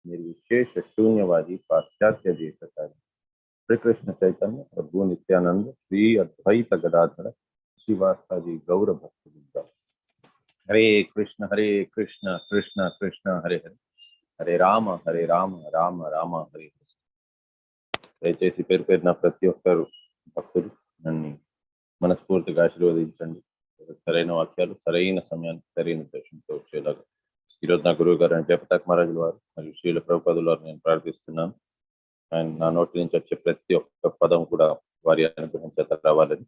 निर्विशेष शून्यवादी पाश्चात्य देशकारी श्री कृष्ण चैतन्य प्रभु नित्यानंद श्री अद्वैत गदाधर शिवासादि गौर भक्तवृंद। हरे कृष्ण कृष्ण कृष्ण हरे हरे, हरे राम राम राम हरे हरे। దయచేసి పేరు పేరున ప్రతి ఒక్కరు భక్తులు నన్ను మనస్ఫూర్తిగా ఆశీర్వదించండి. సరైన వాక్యాలు సరైన సమయానికి సరైన దర్శనంతో వచ్చేలాగా ఈరోజు నా గురువు గారు జయప్రతాప్ మహారాజుల వారు మరియు శ్రీల ప్రభుపాదుల వారు నేను ప్రార్థిస్తున్నాను. అండ్ నా నోటి నుంచి వచ్చే ప్రతి ఒక్క పదం కూడా వారి అనుగ్రహం చేత రావాలని.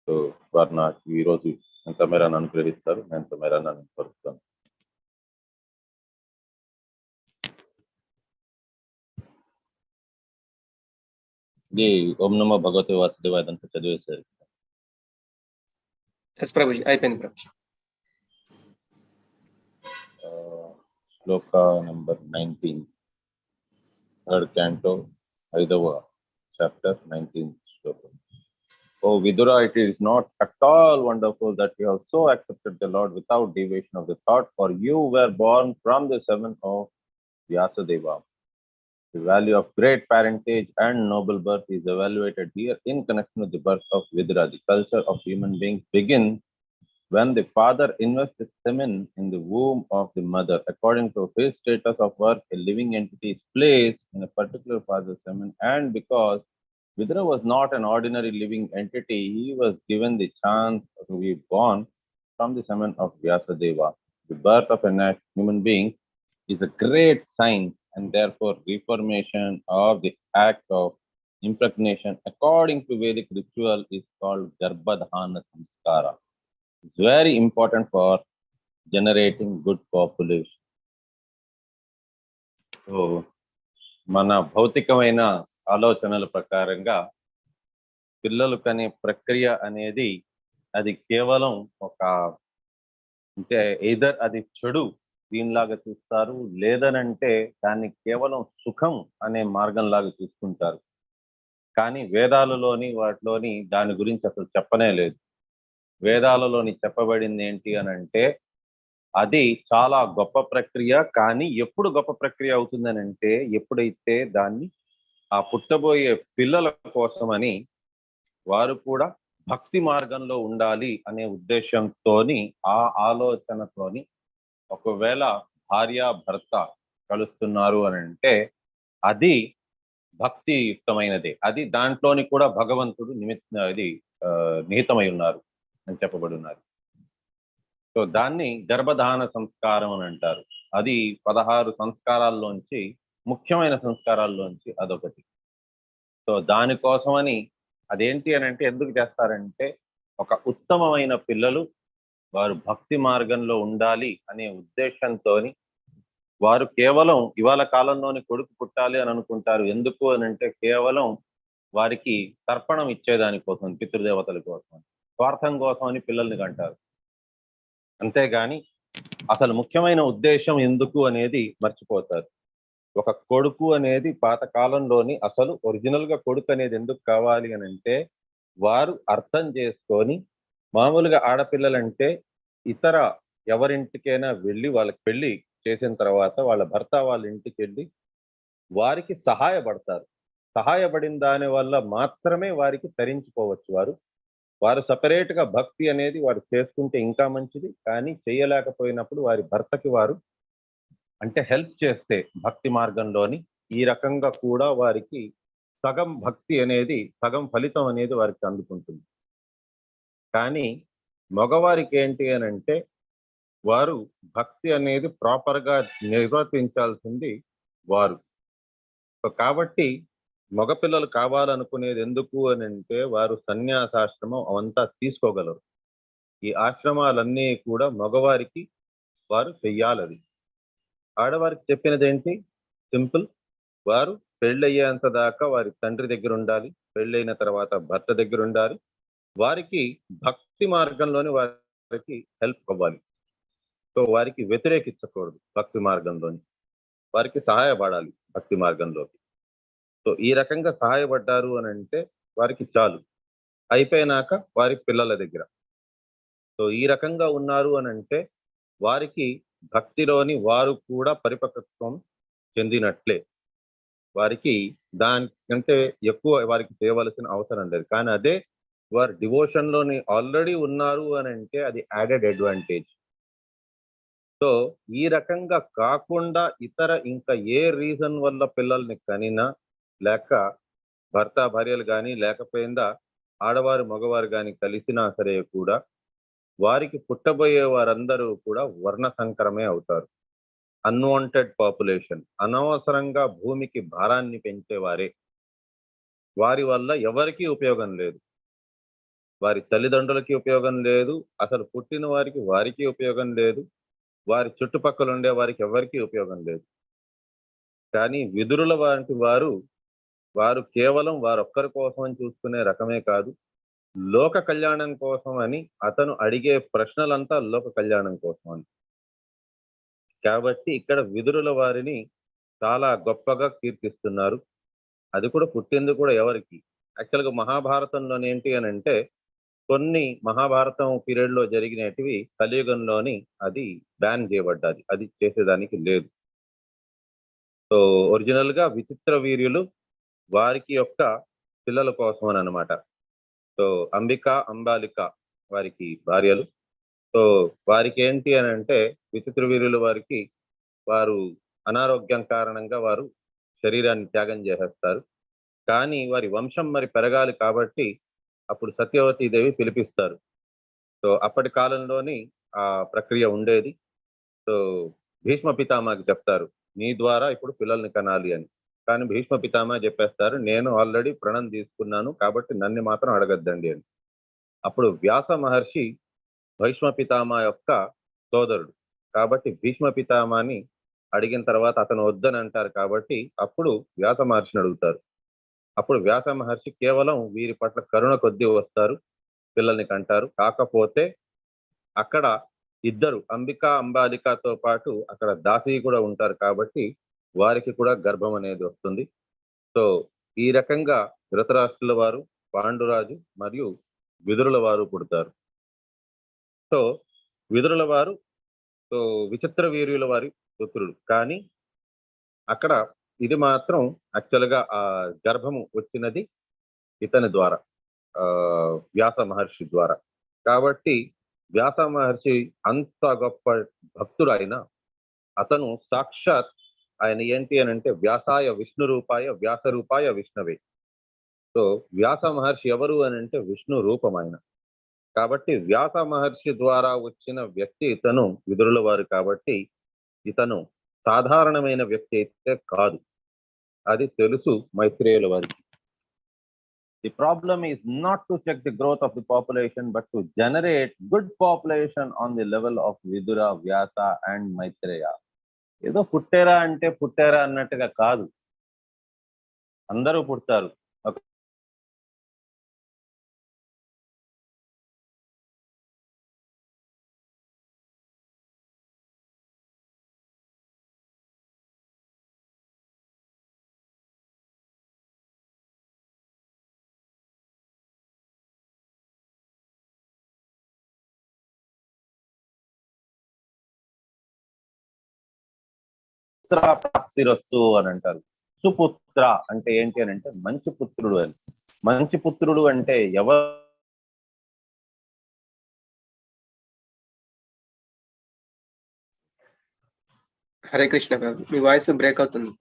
సో వారు నాకు ఈరోజు ఎంత మేర అనుగ్రహిస్తారు, నేను ఎంత మేర నన్ను పరుస్తాను. ఇది ఓం నమో భగవతే వాసుదేవాయ అంతా చదివేశారు. అయిపోయింది ప్రభుజీ. శ్లోక నెంబర్ 19, థర్డ్ క్యాంటో, 5వ చాప్టర్, 19th శ్లోకం. Oh Vidura, it is not at all wonderful that you have so accepted the Lord without deviation of the thought, for you were born from the semen of Vyasadeva. The value of great parentage and noble birth is evaluated here in connection with the birth of Vidura. The culture of human beings begins when the father invests his semen in the womb of the mother. According to his status of work, a living entity is placed in a particular father's semen, and because Vidura was not an ordinary living entity, he was given the chance to be born from the semen of Vyasadeva. The birth of a human being is a great sign, and therefore reformation of the act of impregnation according to Vedic ritual is called Garbhadhana Samskara. It's very important for generating good population. So, మన భౌతికమైన ఆలోచనల ప్రకారంగా పిల్లలు కనే ప్రక్రియ అనేది అది కేవలం ఒక అంటే ఎయిదర్ అది చెడు దీనిలాగా చూస్తారు, లేదనంటే దాన్ని కేవలం సుఖం అనే మార్గంలాగా చూసుకుంటారు. కానీ వేదాలలోని వాటిలోని దాని గురించి అసలు చెప్పనే లేదు. వేదాలలోని చెప్పబడింది ఏంటి అని అంటే అది చాలా గొప్ప ప్రక్రియ. కానీ ఎప్పుడు గొప్ప ప్రక్రియ అవుతుందని అంటే ఎప్పుడైతే దాన్ని ఆ పుట్టబోయే పిల్లల కోసమని వారు కూడా భక్తి మార్గంలో ఉండాలి అనే ఉద్దేశంతోని ఆ ఆలోచనతోని ఒకవేళ భార్య భర్త కలుస్తున్నారు అని అంటే అది భక్తి యుక్తమైనదే. అది దాంట్లోని కూడా భగవంతుడు నిహితమై ఉన్నారు అని చెప్పబడి ఉన్నారు. సో దాన్ని గర్భధాన సంస్కారం అని అంటారు. అది 16 సంస్కారాల్లోంచి ముఖ్యమైన సంస్కారాల్లోంచి అదొకటి. సో దానికోసమని అదేంటి అని అంటే ఎందుకు చేస్తారంటే ఒక ఉత్తమమైన పిల్లలు వారు భక్తి మార్గంలో ఉండాలి అనే ఉద్దేశంతో వారు కేవలం ఇవాళ కాలంలోని కొడుకు పుట్టాలి అని అనుకుంటారు. ఎందుకు అని అంటే కేవలం వారికి తర్పణం ఇచ్చేదానికోసం, పితృదేవతల కోసం, స్వార్థం కోసం అని పిల్లల్ని కంటారు. అంతేగాని అసలు ముఖ్యమైన ఉద్దేశం ఎందుకు అనేది మర్చిపోతారు. ఒక కొడుకు అనేది పాతకాలంలోని అసలు ఒరిజినల్ గా కొడుకు అనేది ఎందుకు కావాలి అని అంటే వారు అర్థం చేసుకొని, మామూలుగా ఆడపిల్లలంటే ఇతర ఎవరింటికైనా వెళ్ళి వాళ్ళకి పెళ్లి చేసిన తర్వాత వాళ్ళ భర్త వాళ్ళ ఇంటికి వెళ్ళి వారికి సహాయపడతారు. సహాయపడిన దాని వల్ల మాత్రమే వారికి తరించిపోవచ్చు. వారు సపరేట్గా భక్తి అనేది వారు చేసుకుంటే ఇంకా మంచిది. కానీ చేయలేకపోయినప్పుడు వారి భర్తకి వారు అంటే హెల్ప్ చేస్తే భక్తి మార్గంలోని ఈ రకంగా కూడా వారికి సగం భక్తి అనేది, సగం ఫలితం అనేది వారికి అందుకుంటుంది. కానీ మగవారికి ఏంటి అని అంటే వారు భక్తి అనేది ప్రాపర్గా నిర్వర్తించాల్సింది వారు. కాబట్టి మగపిల్లలు కావాలనుకునేది ఎందుకు అని అంటే వారు సన్యాసాశ్రమం అవంతా తీసుకోగలరు. ఈ ఆశ్రమాలన్నీ కూడా మగవారికి వారు చెయ్యాలది. ఆడవారికి చెప్పినది ఏంటి? సింపుల్. వారు పెళ్ళయ్యేంత దాకా వారి తండ్రి దగ్గర ఉండాలి, పెళ్ళైన తర్వాత భర్త దగ్గర ఉండాలి, వారికి భక్తి మార్గంలోని వారికి హెల్ప్ అవ్వాలి. సో వారికి వ్యతిరేకించకూడదు, భక్తి మార్గంలోని వారికి సహాయపడాలి భక్తి మార్గంలోకి. సో ఈ రకంగా సహాయపడ్డారు అని అంటే వారికి చాలు. అయిపోయినాక వారి పిల్లల దగ్గర. సో ఈ రకంగా ఉన్నారు అని అంటే వారికి భక్తిలోని వారు కూడా పరిపక్వత్వం చెందినట్లే. వారికి దానికంటే ఎక్కువ వారికి చేయవలసిన అవసరం లేదు. కానీ అదే వారు డివోషన్‌లోని ఆల్రెడీ ఉన్నారు అనంటే అది యాడెడ్ అడ్వాంటేజ్. సో, ఈ రకంగా కాకుండా ఇతర ఇంకా ఏ రీజన్ వల్ల పిల్లల్ని కనినా, లేక భర్త, భార్యలు గాని, లేకపోయిందా ఆడవారు, మగవారు గాని కలిసినా సరే కూడా, వారికి పుట్టబోయే వారందరూ కూడా వర్ణ సంకరమే అవుతారు. Unwanted population. అనవసరంగా భూమికి భారాన్ని పెంచేవారే. వారి వల్ల ఎవరికీ ఉపయోగం లేదు. వారి తల్లిదండ్రులకి ఉపయోగం లేదు. అసలు పుట్టిన వారికి, వారికి ఉపయోగం లేదు. వారి చుట్టుపక్కల ఉండే వారికి ఎవ్వరికీ ఉపయోగం లేదు. కానీ విదురుల వంటి వారు, వారు కేవలం వారొక్కరి కోసం అని చూసుకునే రకమే కాదు. లోక కళ్యాణం కోసం అని అతను అడిగే ప్రశ్నలంతా లోక కళ్యాణం కోసం అని. కాబట్టి ఇక్కడ విదురుల వారిని చాలా గొప్పగా కీర్తిస్తున్నారు. అది కూడా పుట్టింది కూడా ఎవరికి? యాక్చువల్‌గా మహాభారతంలోని ఏంటి అనంటే, కొన్ని మహాభారతం పీరియడ్‌లో జరిగినేటివి కలియుగంలోని అది బ్యాన్ చేయబడ్డాది. అది చేసేదానికి లేదు. సో, ఒరిజినల్‌గా విచిత్ర వీర్యులు వారికి యొక్క పిల్లల కోసమననమాట. సో, అంబిక, అంబాలిక వారికి భార్యలు. సో, వారికేంటి అనంటే విచిత్ర వీర్యులు వారికి వారు అనారోగ్యం కారణంగా వారు శరీరాన్ని త్యాగం చేసేస్తారు. కానీ వారి వంశం మరి పెరగాలి కాబట్టి అప్పుడు సత్యవతీ దేవి పిలిపిస్తారు. సో, అప్పటి కాలంలోని ఆ ప్రక్రియ ఉండేది. సో, భీష్మ పితామహకి చెప్తారు. నీ ద్వారా ఇప్పుడు పిల్లల్ని కనాలి అని. కానీ భీష్మ పితామహ చెప్పేస్తారు. నేను ఆల్రెడీ ప్రణం తీసుకున్నాను. కాబట్టి నన్ను మాత్రం అడగద్దండి అని. అప్పుడు వ్యాస మహర్షి భీష్మ పితామహ యొక్క సోదరుడు. కాబట్టి భీష్మ పితామహని అడిగిన తర్వాత అతను వద్దని అంటారు కాబట్టి అప్పుడు వ్యాస మహర్షిని అడుగుతారు. అప్పుడు వ్యాస మహర్షి కేవలం వీరి పట్ల కరుణ కొద్దీ వస్తారు. పిల్లల్ని కంటారు. కాకపోతే అక్కడ ఇద్దరు అంబిక, అంబాలికతో పాటు అక్కడ దాసి కూడా ఉంటారు కాబట్టి వారికి కూడా గర్భం అనేది వస్తుంది. సో, ఈ రకంగా ధృతరాష్ట్రుల వారు, పాండురాజు మరియు విదురుల వారు పుడతారు. సో, విదురుల వారు సో, విచిత్ర వీర్యుల వారి పుత్రుడు. కానీ అక్కడ ఇది మాత్రం యాక్చువల్‌గా గర్భము వచ్చినది ఇతని ద్వారా. వ్యాస మహర్షి ద్వారా. కాబట్టి వ్యాస మహర్షి అంత గొప్ప భక్తుడైన అతను సాక్షాత్ ఆయన ఏంటి అనంటే వ్యాసాయ విష్ణు రూపాయ, వ్యాస రూపాయ విష్ణవే. సో, వ్యాస మహర్షి ఎవరు అనంటే విష్ణు రూపం ఆయన. కాబట్టి వ్యాస మహర్షి ద్వారా వచ్చిన వ్యక్తి ఇతను విదురుల వారు కాబట్టి ఇతను సాధారణమైన వ్యక్తి అయితే కాదు. అది తెలుసు మైత్రేయుల వారికి. The problem is not to check the growth of the population, but to generate good population on the level of Vidura, Vyasa and Maitreya. ఏదో పుట్టారా అంటే పుట్టారా అన్నట్టుగా కాదు. అందరూ పుడతారు. పుత్ర ప్రాప్తిరస్తు అని అంటారు. సుపుత్ర అంటే ఏంటి అని అంటే మంచి పుత్రుడు అని. మంచి పుత్రుడు అంటే ఎవరు? హరే కృష్ణ ప్రభు, మీ వాయిస్ బ్రేక్ అవుతుంది.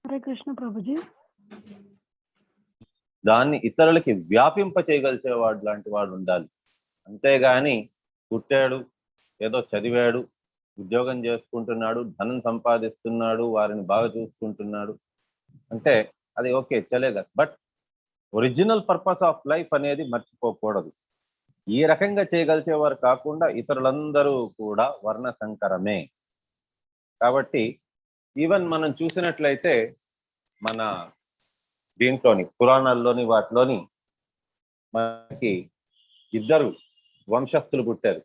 హరే కృష్ణ ప్రభుజీ. దాన్ని ఇతరులకి వ్యాపింప చేయగలిసేవాడు లాంటి వాడు ఉండాలి. అంతేగాని పుట్టాడు, ఏదో చదివాడు, ఉద్యోగం చేసుకుంటున్నాడు, ధనం సంపాదిస్తున్నాడు, వారిని బాగా చూసుకుంటున్నాడు అంటే అది ఓకే చలేదా. But original purpose of life అనేది మర్చిపోకూడదు. ఈ రకంగా చేయగలిసేవారు కాకుండా ఇతరులందరూ కూడా వర్ణ సంకరమే. కాబట్టి ఈవెన్ మనం చూసినట్లయితే మన దీంట్లోని పురాణాల్లోని వాటిలోని మనకి ఇద్దరు వంశస్థులు పుట్టారు.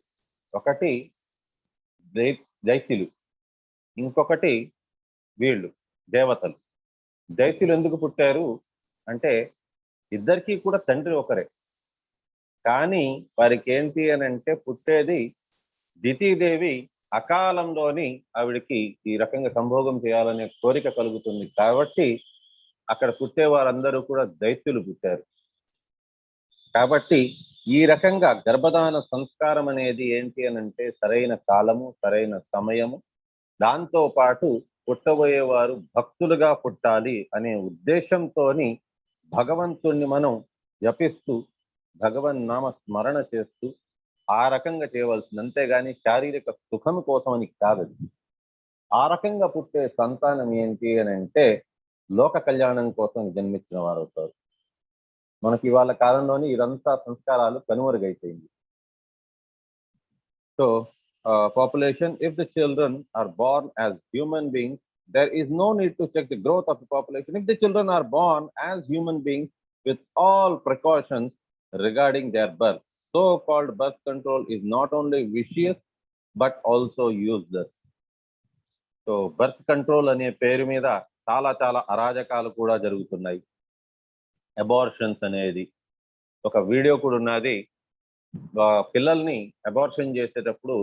ఒకటి దైత్యులు, ఇంకొకటి వీళ్ళు దేవతలు. దైత్యులు ఎందుకు పుట్టారు అంటే ఇద్దరికీ కూడా తండ్రి ఒకరే. కానీ వారికి ఏంటి అని అంటే పుట్టేది దితీదేవి అకాలంలోని ఆవిడికి ఈ రకంగా సంభోగం చేయాలనే కోరిక కలుగుతుంది కాబట్టి అక్కడ పుట్టే వారందరూ కూడా దైత్యులు పుట్టారు. కాబట్టి ఈ రకంగా గర్భధాన సంస్కారం అనేది ఏంటి అని అంటే సరైన కాలము, సరైన సమయము, దాంతో పాటు పుట్టబోయేవారు భక్తులుగా పుట్టాలి అనే ఉద్దేశంతోని భగవంతుణ్ణి మనం జపిస్తూ భగవన్ నామ స్మరణ చేస్తూ ఆ రకంగా చేయవలసింది, అంతేగాని శారీరక సుఖం కోసం అని కాదు. ఆ రకంగా పుట్టే సంతానం ఏంటి అని అంటే లోక కళ్యాణం కోసం జన్మించిన వారు అవుతారు. మనకి ఇవాళ కాలంలోని ఇదంతా సంస్కారాలు కనుమరుగైపోయింది. So population, if the children are born as human beings, there is no need to check the growth of the population. If the children are born as human beings with all precautions regarding their birth, so-called birth control is not only vicious but also useless. So birth control అనే పేరు మీద చాలా చాలా అరాజకాలు కూడా జరుగుతున్నాయి. Abortions అనేది ఒక video కూడా ఉన్నది. పిల్లల్ని అబార్షన్ చేసేటప్పుడు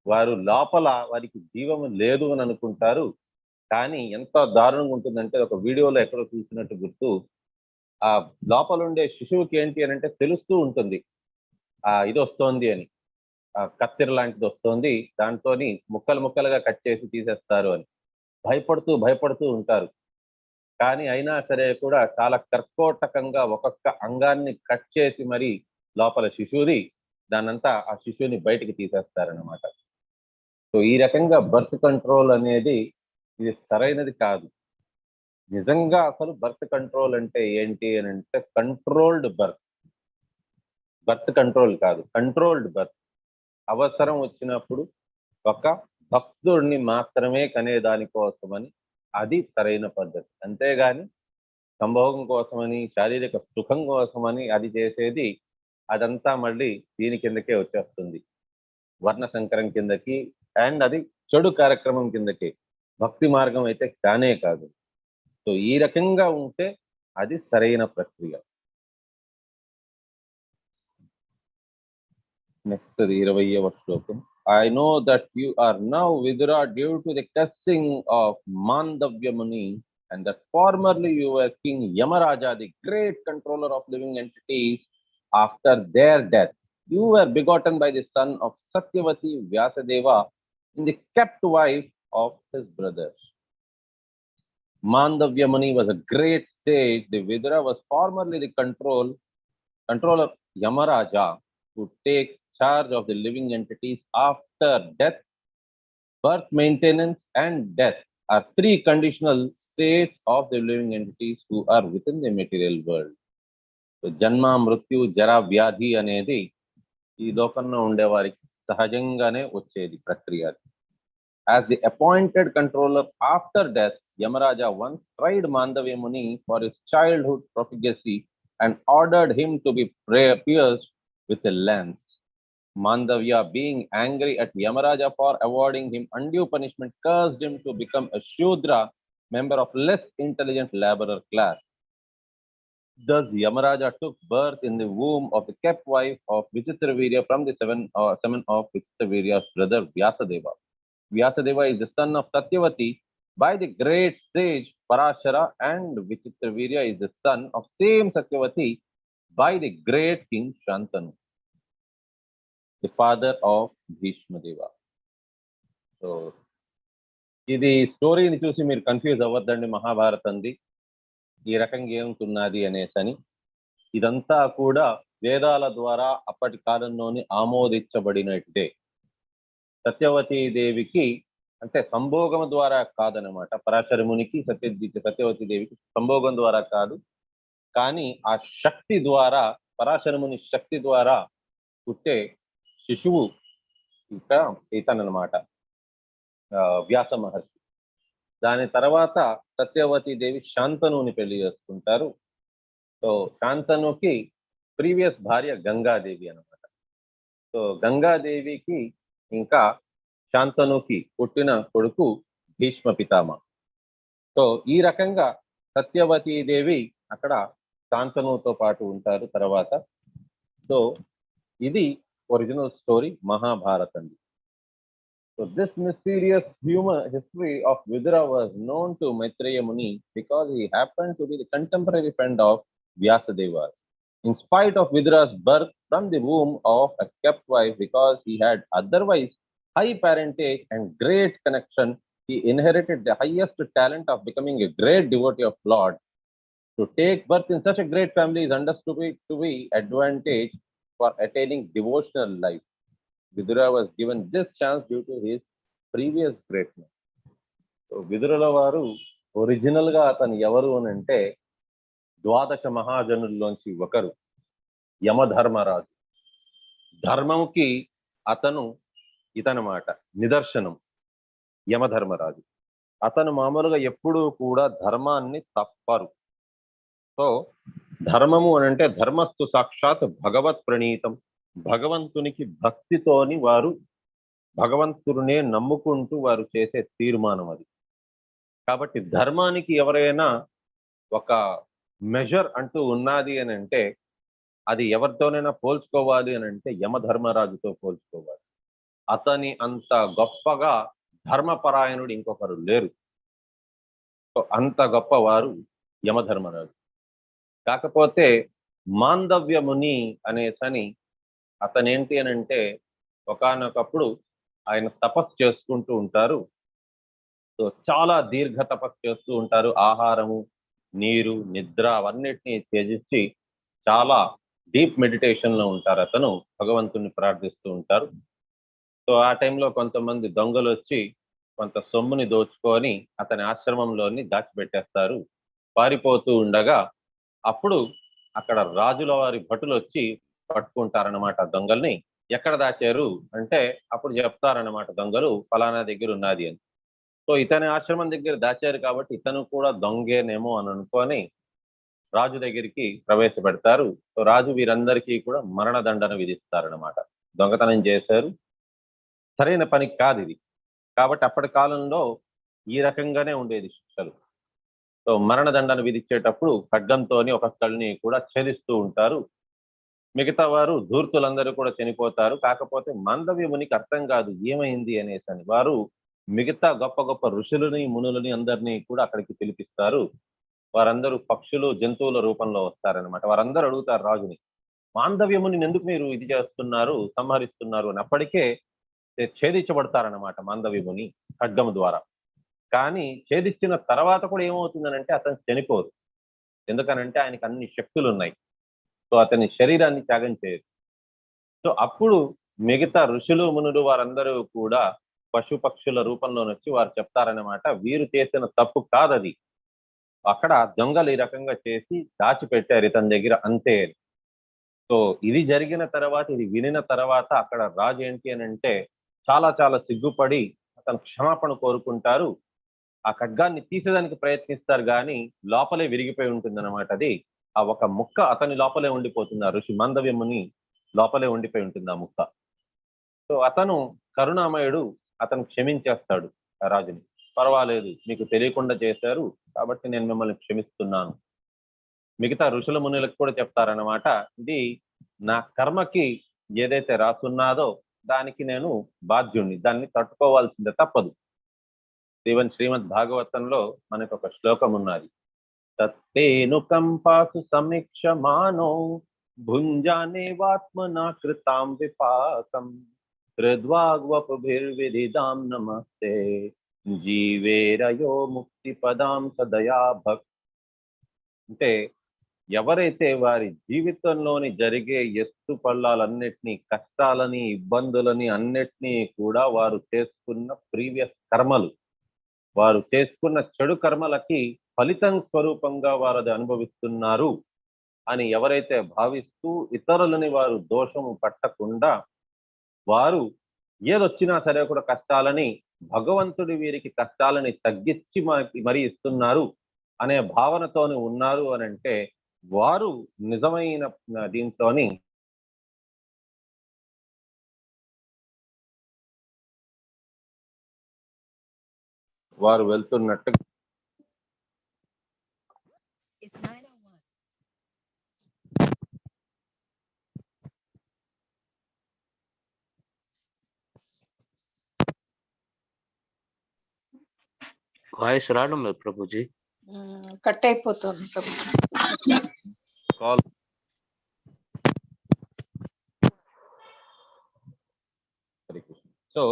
వారు లోపల వారికి జీవము లేదు అని అనుకుంటారు, కానీ ఎంత దారుణంగా ఉంటుందంటే ఒక వీడియోలో ఎక్కడో చూసినట్టు గుర్తు, ఆ లోపల ఉండే శిశువుకి ఏంటి అని అంటే తెలుస్తూ ఉంటుంది ఇది వస్తోంది అని, కత్తిర లాంటిది వస్తోంది, దాంతో ముక్కలు ముక్కలుగా కట్ చేసి తీసేస్తారు అని భయపడుతూ ఉంటారు. కానీ అయినా సరే కూడా చాలా కర్కోటకంగా ఒక్కొక్క అంగాన్ని కట్ చేసి మరి లోపల శిశువుది దానంతా ఆ శిశువుని బయటికి తీసేస్తారనమాట. సో ఈ రకంగా బర్త్ కంట్రోల్ అనేది ఇది సరైనది కాదు. నిజంగా అసలు బర్త్ కంట్రోల్ అంటే ఏంటి అని అంటే కంట్రోల్డ్ బర్త్. బర్త్ కంట్రోల్ కాదు, కంట్రోల్డ్ బర్త్. అవసరం వచ్చినప్పుడు ఒక భక్తుడిని మాత్రమే కనేదాని కోసమని, అది సరైన పద్ధతి. అంతేగాని సంభోగం కోసమని, శారీరక సుఖం కోసమని అది చేసేది అదంతా మళ్ళీ దీని కిందకే వచ్చేస్తుంది, వర్ణ సంకరం కిందకి, అండ్ అది చెడు కార్యక్రమం కిందకి. భక్తి మార్గం అయితే కానే కాదు. సో ఈ రకంగా ఉంటే అది సరైన ప్రక్రియ. నెక్స్ట్ 20వ శ్లోకం. I know that you are now Vidura due to the cursing of Mandavya Muni, and that formerly you were King Yamaraja, the great controller of living entities. After their death, you were begotten by the son of Satyavati Vyasadeva in the kept wife of his brother. Mandavya Muni was a great sage. The Vidura was formerly the controller Yamaraja, who takes charge of the living entities after death. Birth, maintenance, and death are three conditional states of the living entities who are within the material world. So, janma, mrityu, jara, vyadhi అనేది ఈ లోకంలో ఉండేవారికి సహజంగానే వచ్చేది ప్రక్రియ. As the appointed controller after death, Yamaraja once tried Mandavya Muni for his childhood profligacy and ordered him to be pierced with a lance. Mandavya, being angry at Yamaraja for awarding him undue punishment, cursed him to become a Shudra, member of less intelligent laborer class. Thus, Yamaraja took birth in the womb of the kept wife of Vichitravirya from the semen of Vichitravirya's brother Vyasadeva. Vyasadeva is the son of Satyavati by the great sage Parashara, and Vichitravirya is the son of same Satyavati by the great king Shantanu, the father of Bhishma Deva. So, ఇది స్టోరీని చూసి మీరు confuse అవ్వద్దండి. మహాభారతంది ఈ రకంగా ఏముంటున్నది అనేసని. ఇదంతా కూడా వేదాల ద్వారా అప్పటి కాలంలోని ఆమోదించబడినట్టే. సత్యవతీ దేవికి అంటే సంభోగం ద్వారా కాదనమాట. పరాశర మునికి సత్యవతీ దేవికి సంభోగం ద్వారా కాదు, కానీ ఆ శక్తి ద్వారా, పరాశర ముని శక్తి ద్వారా పుట్టే శిశువు ఇతనమాట వ్యాస మహర్షి. దాని తర్వాత సత్యవతీ దేవి శాంతనుని పెళ్లి చేసుకుంటారు. సో శాంతనుకి ప్రీవియస్ భార్య గంగాదేవి అనమాట. సో గంగాదేవికి ఇంకా శాంతనుకి పుట్టిన కొడుకు భీష్మ పితామహ. సో ఈ రకంగా సత్యవతీ దేవి అక్కడ శాంతనుతో పాటు ఉంటారు తర్వాత. సో ఇది ఒరిజినల్ స్టోరీ మహాభారతంది. So this mysterious human history of Vidura was known to Maitreya Muni because he happened to be the contemporary friend of Vyasadeva. In spite of Vidura's birth from the womb of a kept wife, because he had otherwise high parentage and great connection, he inherited the highest talent of becoming a great devotee of Lord. To take birth in such a great family is understood to be advantage for attaining devotional life. Vidura was given this chance due to his previous greatness. So విదురుల వారు original గా అతను ఎవరు అని అంటే ద్వాదశ మహాజనుల్లోంచి ఒకరు, యమధర్మరాజు. ధర్మముకి అతను ఇతనమాట నిదర్శనం. యమధర్మరాజు అతను మామూలుగా ఎప్పుడూ కూడా ధర్మాన్ని తప్పరు. సో ధర్మము అని అంటే ధర్మస్తు సాక్షాత్ భగవత్ ప్రణీతం. భగవంతునికి భక్తితోని వారు భగవంతుడినే నమ్ముకుంటూ వారు చేసే తీర్మానం అది. కాబట్టి ధర్మానికి ఎవరైనా ఒక మెజర్ అంటూ ఉన్నది అని అంటే అది ఎవరితోనైనా పోల్చుకోవాలి అని అంటే యమధర్మరాజుతో పోల్చుకోవాలి. అతని అంత గొప్పగా ధర్మపరాయణుడు ఇంకొకరు లేరు. సో అంత గొప్పవారు యమధర్మరాజు. కాకపోతే మాందవ్యముని అనేసని అతనేంటి అని అంటే ఒకానొకప్పుడు ఆయన తపస్సు చేసుకుంటూ ఉంటారు. సో చాలా దీర్ఘ తపస్సు చేస్తూ ఉంటారు. ఆహారము, నీరు, నిద్ర అవన్నిటినీ త్యజించి చాలా డీప్ మెడిటేషన్ లో ఉంటారు. అతను భగవంతుని ప్రార్థిస్తూ ఉంటారు. సో ఆ టైంలో కొంతమంది దొంగలు వచ్చి కొంత సొమ్ముని దోచుకొని అతని ఆశ్రమంలోని దాచిపెట్టేస్తారు. పారిపోతూ ఉండగా అప్పుడు అక్కడ రాజుల వారి భటులు వచ్చి పట్టుకుంటారనమాట దొంగల్ని. ఎక్కడ దాచారు అంటే అప్పుడు చెప్తారనమాట దొంగలు ఫలానా దగ్గర ఉన్నది అని. సో ఇతని ఆశ్రమం దగ్గర దాచారు కాబట్టి ఇతను కూడా దొంగేనేమో అని అనుకొని రాజు దగ్గరికి ప్రవేశపెడతారు. సో రాజు వీరందరికీ కూడా మరణదండన విధిస్తారనమాట. దొంగతనం చేశారు, సరైన పని కాదు ఇది. కాబట్టి అప్పటి కాలంలో ఈ రకంగానే ఉండేది శిక్షలు. సో మరణదండన విధించేటప్పుడు ఖడ్గంతోని ఒక్కొక్కరిని కూడా ఛేదిస్తూ ఉంటారు. మిగతా వారు ధూర్తులందరూ కూడా చనిపోతారు. కాకపోతే మాందవ్యమునికి అర్థం కాదు ఏమైంది అనేసి. వారు మిగతా గొప్ప గొప్ప ఋషులని, మునులని అందరినీ కూడా అక్కడికి పిలిపిస్తారు. వారందరూ పక్షులు, జంతువుల రూపంలో వస్తారనమాట. వారందరూ అడుగుతారు రాజుని, మాందవ్యముని ఎందుకు మీరు ఇది చేస్తున్నారు, సంహరిస్తున్నారు అని. అప్పటికే ఛేదించబడతారనమాట మాందవ్యముని ఖడ్గము ద్వారా. కానీ ఛేదించిన తర్వాత కూడా ఏమవుతుందనంటే అతను చనిపోరు. ఎందుకనంటే ఆయనకి అన్ని శక్తులు ఉన్నాయి. సో అతని శరీరాన్ని త్యాగం చేయరు. సో అప్పుడు మిగతా ఋషులు, మునులు వారందరూ కూడా పశుపక్షుల రూపంలో వచ్చి వారు చెప్తారనమాట, వీరు చేసిన తప్పు కాదది, అక్కడ దొంగలు ఈ రకంగా చేసి దాచిపెట్టారు ఇతని దగ్గర అంతే. సో ఇది జరిగిన తర్వాత, ఇది వినిన తర్వాత అక్కడ రాజు ఏంటి అని అంటే చాలా చాలా సిగ్గుపడి అతను క్షమాపణ కోరుకుంటారు. ఆ ఖడ్గాన్ని తీసేదానికి ప్రయత్నిస్తారు కానీ లోపలే విరిగిపోయి ఉంటుంది అనమాట. అది ఆ ఒక ముక్క అతని లోపలే ఉండిపోతుంది. ఆ ఋషి మాందవ్యముని లోపలే ఉండిపోయి ఉంటుంది ఆ ముక్క. సో అతను కరుణామయుడు, అతను క్షమించేస్తాడు ఆ రాజుని. పర్వాలేదు, మీకు తెలియకుండా చేశారు కాబట్టి నేను మిమ్మల్ని క్షమిస్తున్నాను. మిగతా ఋషుల మునులకు కూడా చెప్తారన్నమాట, ఇది నా కర్మకి ఏదైతే రాసున్నాదో దానికి నేను బాధ్యుణ్ణి, దాన్ని తట్టుకోవాల్సిందే, తప్పదు. ఈవెన్ శ్రీమద్ భాగవతంలో మనకు ఒక శ్లోకం ఉన్నది, తత్తేను కంపాసు సమీక్షమానో భుంజానే వాత్మనా కృతాం విపాకం హృద్వాగ్వపుభిర్విదిదాం నమస్తే జీవేరయో ముక్తి పదాం సదయా భక్. అంటే ఎవరైతే వారి జీవితంలోని జరిగే ఎత్తు పల్లాలన్నిటినీ, కష్టాలని, ఇబ్బందులని అన్నిటినీ కూడా వారు చేసుకున్న ప్రీవియస్ కర్మలు, వారు చేసుకున్న చెడు కర్మలకి ఫలితం స్వరూపంగా వారు అది అనుభవిస్తున్నారు అని ఎవరైతే భావిస్తూ ఇతరులని వారు దోషము పట్టకుండా, వారు ఏదొచ్చినా సరే కూడా కష్టాలని భగవంతుడి వీరికి కష్టాలని తగ్గించి మరి ఇస్తున్నారు అనే భావనతోని ఉన్నారు అని అంటే వారు నిజమైన దీంతోని వారు వెళ్తున్నట్టు. వాయిస్ రావడం లేదు ప్రభుజీ. కట్ అయిపోతుంది ప్రభుజీ. కాల్ హరే కృష్ణ. సో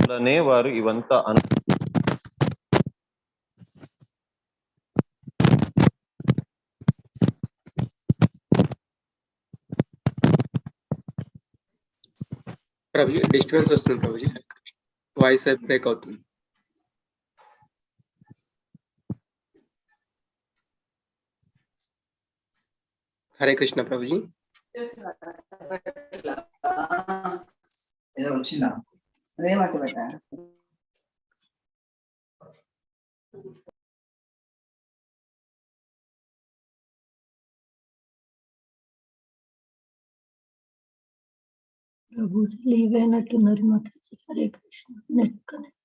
వాళ్ళనే వారు ఇవంతా ప్రభుజీ డిస్టర్బెన్స్ వస్తుంది ప్రభుజీ, వాయిస్ బ్రేక్ అవుతుంది. హరే కృష్ణ ప్రభుజీ. వచ్చిందా అదేమాట బెట ప్రభుజీ లీవ్ అయినట్టున్నారు మాతాజీ. హరే కృష్ణ. Net connect.